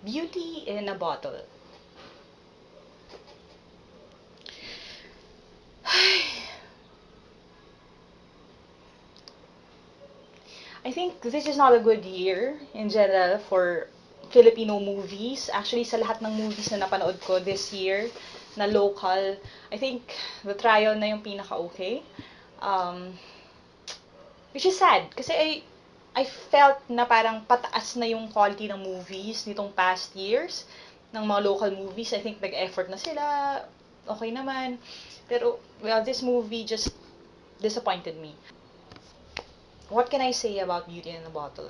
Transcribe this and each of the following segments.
Beauty in a Bottle. I think this is not a good year in general for Filipino movies. Actually, sa lahat ng movies na napanood ko this year na local, I think The Trial na yung pinaka-okay. Um, which is sad kasi I felt na parang pataas na yung quality ng movies nitong past years ng mga local movies. I think nag-effort na sila. Okay naman. Pero, well, this movie just disappointed me. What can I say about Beauty in a Bottle?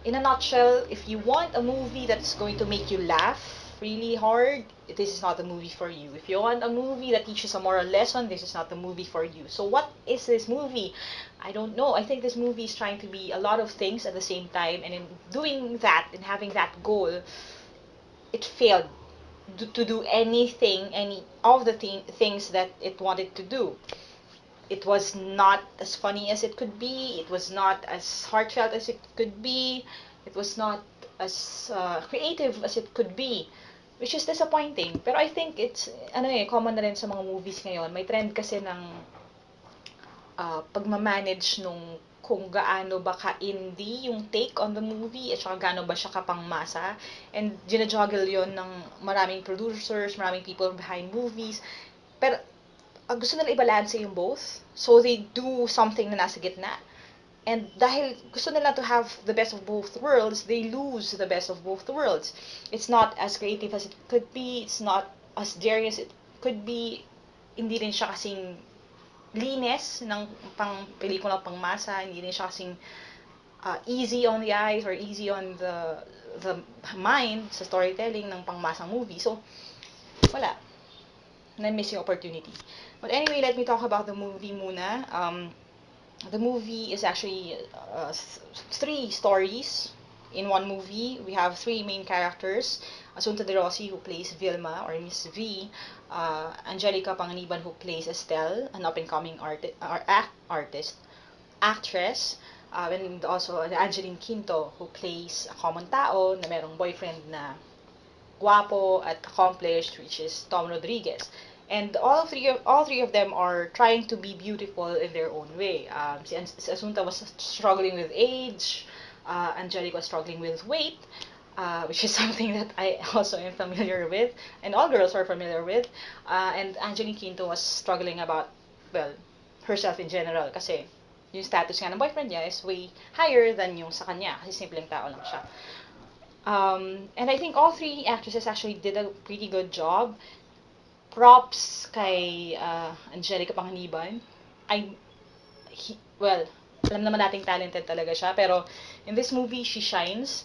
In a nutshell, if you want a movie that's going to make you laugh really hard, this is not the movie for you. If you want a movie that teaches a moral lesson, this is not the movie for you. So what is this movie? I don't know. I think this movie is trying to be a lot of things at the same time, and in doing that and having that goal, it failed to do anything, any of the things that it wanted to do. It was not as funny as it could be. It was not as heartfelt as it could be. It was not as creative as it could be, which is disappointing. Pero I think it's, common na rin sa mga movies ngayon. May trend kasi ng pagmamanage nung kung gaano ba ka-indie yung take on the movie at saka gaano ba siya kapangmasa. And ginajuggle yon ng maraming producers, maraming people behind movies. Pero gusto nila i-balance yung both. So they do something na nasa gitna. And dahil gusto nila to have the best of both worlds, they lose the best of both worlds. It's not as creative as it could be. It's not as daring as it could be. Hindi rin siya kasing linis ng pang pelikulang pangmasa. Hindi rin siya kasing easy on the eyes or easy on the mind sa storytelling ng pangmasang movie. So, wala. Na-miss yung opportunity. But anyway, let me talk about the movie muna. The movie is actually three stories in one movie. We have three main characters. Asunta De Rossi, who plays Vilma, or Miss V. Angelica Panganiban, who plays Estelle, an up-and-coming actress. And also Angeline Quinto, who plays a common tao na merong boyfriend na guapo at accomplished, which is Tom Rodriguez. And all three of them are trying to be beautiful in their own way. Si Asunta was struggling with age. Angelica was struggling with weight, which is something that I also am familiar with, and all girls are familiar with. And Angeline Quinto was struggling about, well, herself in general, kasi yung status nga ng boyfriend niya is way higher than yung sa kanya, kasi simpleng tao lang siya. And I think all three actresses actually did a pretty good job. Props kay Angelica Panganiban. Well, alam naman nating talented talaga siya, pero in this movie, she shines.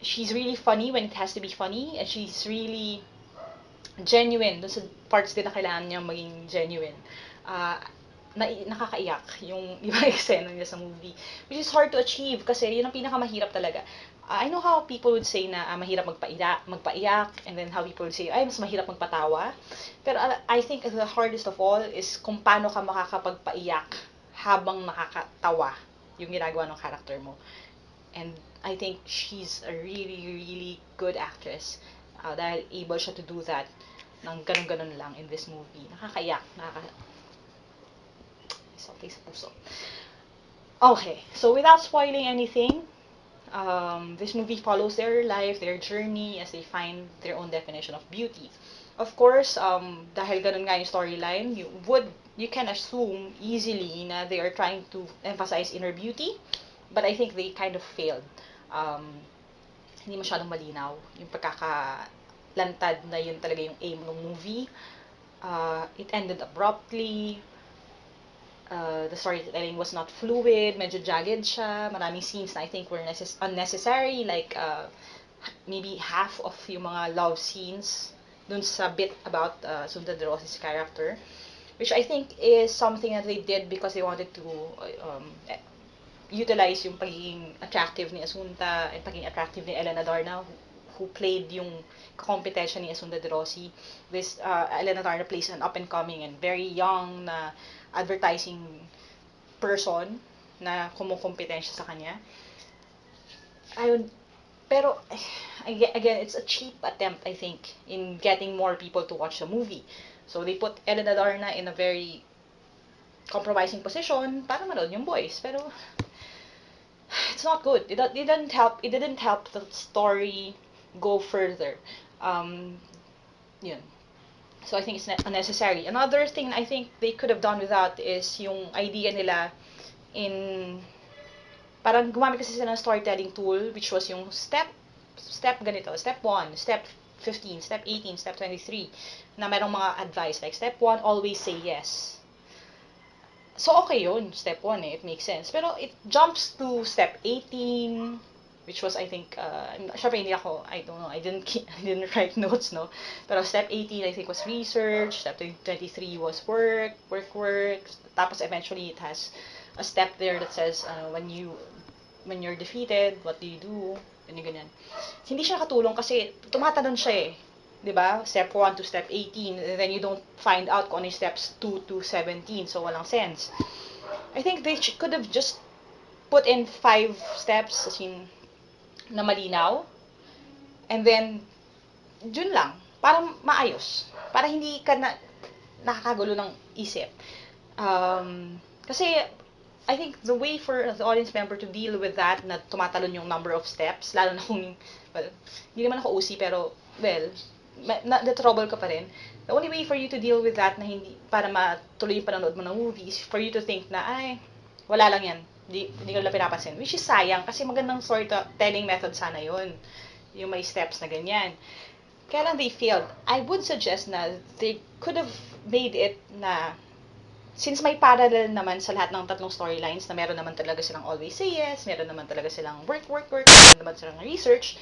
She's really funny when it has to be funny, and she's really genuine dun sa parts din na kailangan niya maging genuine. Nakakaiyak yung ibang eksena niya sa movie, which is hard to achieve kasi yun ang pinakamahirap talaga. I know how people would say na mahirap magpaiyak, and then how people would say ay mas mahirap magpatawa. Pero I think the hardest of all is kung paano ka makakapagpaiyak habang nakakatawa yung ginagawa ng character mo. And I think she's a really, really good actress. Dahil able siya to do that ng ganun-ganun lang in this movie. Nakakaiyak, something sa puso. Okay, so without spoiling anything, this movie follows their life, their journey as they find their own definition of beauty. Of course, dahil ganun nga yung storyline, you can assume easily na they are trying to emphasize inner beauty, but I think they kind of failed. Hindi masyadong malinaw yung pagkakalantad na yun talaga yung aim ng movie. It ended abruptly. The storytelling was not fluid, medyo jagged siya. Maraming scenes na I think were unnecessary, like maybe half of yung mga love scenes dun sa bit about Sunda De Rosa's character, which I think is something that they did because they wanted to utilize yung pagiging attractive ni Asunta and pagiging attractive ni Elena Darna, who played yung kompetensya ni Asunda De Rossi. This Elena Darna plays an up-and-coming and very young na advertising person na kumukompetensya sa kanya. Pero, again, it's a cheap attempt, I think, in getting more people to watch the movie. So, they put Ellen Adarna in a very compromising position para manood yung boys. Pero, it's not good. It didn't help. It didn't help the story go further. Um, yun. So I think it's unnecessary. Another thing I think they could have done without is yung idea nila in parang gumamit kasi sila ng storytelling tool which was yung step ganito, step 1, step 15, step 18, step 23 na merong mga advice like step 1, always say yes. So okay yun, step 1 it makes sense. Pero it jumps to step 18 which was I think syempre hindi ako, I don't know, I didn't write notes, no. Pero step 18 I think was research, step 23 was work. Tapos eventually it has a step there that says when you're defeated, what do you do? Ganyan. Hindi siya nakatulong kasi tumatalon siya eh. 'Di ba? Step 1 to step 18, and then you don't find out kung ano yung steps 2 to 17, so walang sense. I think they could have just put in 5 steps as in na malinaw, and then dun lang, para maayos. Para hindi ka na nakakagulo ng isip. Kasi I think the way for the audience member to deal with that na tumatalon yung number of steps, lalo na kung, well, hindi naman ako OC pero, well, na-trouble ka pa rin. The only way for you to deal with that na hindi, para matuloy yung panonood mo ng movies, for you to think na, ay, wala lang yan. Hindi ko lang pinapansin. Which is sayang, kasi magandang storytelling method sana yun. Yung may steps na ganyan. Kaya lang they failed. I would suggest na they could have made it na since may parallel naman sa lahat ng tatlong storylines na meron naman talaga silang always say yes, meron naman talaga silang work, meron naman silang research,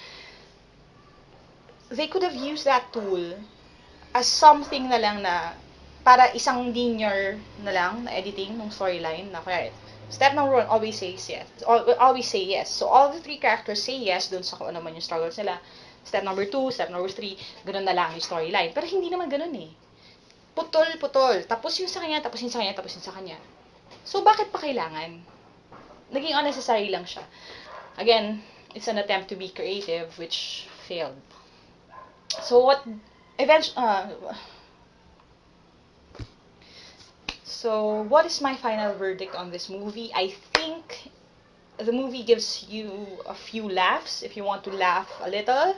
they could have used that tool as something na lang na para isang linear na lang na editing ng storyline na kaya step number 1, always say yes. Always say yes. So, all the 3 characters say yes dun sa kung ano man yung struggles nila. Step number 2, step number 3, ganun na lang yung storyline. Pero hindi naman ganun eh. Putol. Tapos yung sa kanya, tapos yung sa kanya, tapos yung sa kanya. So, bakit pa kailangan? Naging unnecessary lang siya. Again, it's an attempt to be creative, which failed. So, what is my final verdict on this movie? I think the movie gives you a few laughs. If you want to laugh a little,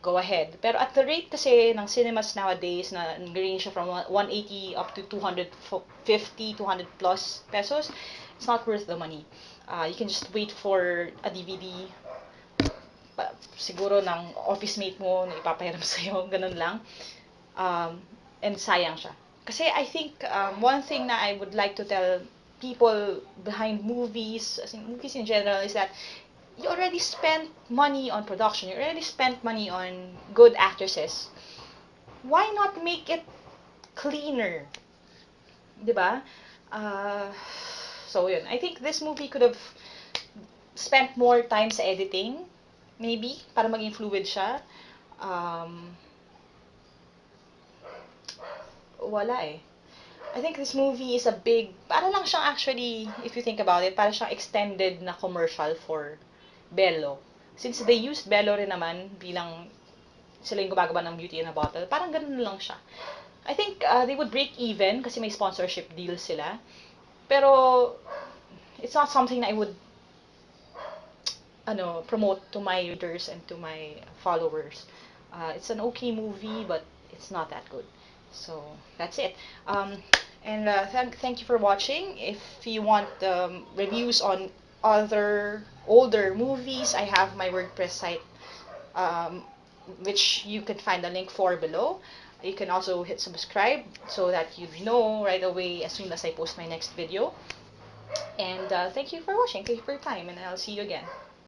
go ahead. Pero at the rate kasi ng cinemas nowadays na range from 180 up to 250, 200 plus pesos, it's not worth the money. You can just wait for a DVD, siguro ng office mate mo na ipapahiram sa'yo, ganun lang. And sayang siya. Kasi I think one thing na I would like to tell people behind movies, as in movies in general, is that you already spent money on production. You already spent money on good actresses. Why not make it cleaner? 'Di ba? So yun. I think this movie could have spent more time sa editing, maybe, para maging fluid siya. Wala eh. I think this movie is a big, para lang siyang actually, if you think about it, para siyang extended na commercial for Bello. Since they used Bello rin naman bilang sila yung gumagawa ng Beauty in a Bottle, parang ganun lang siya. I think they would break even kasi may sponsorship deal sila. Pero it's not something that I would promote to my readers and to my followers. It's an okay movie, but it's not that good. So that's it. And thank you for watching. If you want reviews on other older movies, I have my WordPress site, which you can find the link for below. You can also hit subscribe so that you know right away as soon as I post my next video. And thank you for watching. Thank you for your time, and I'll see you again.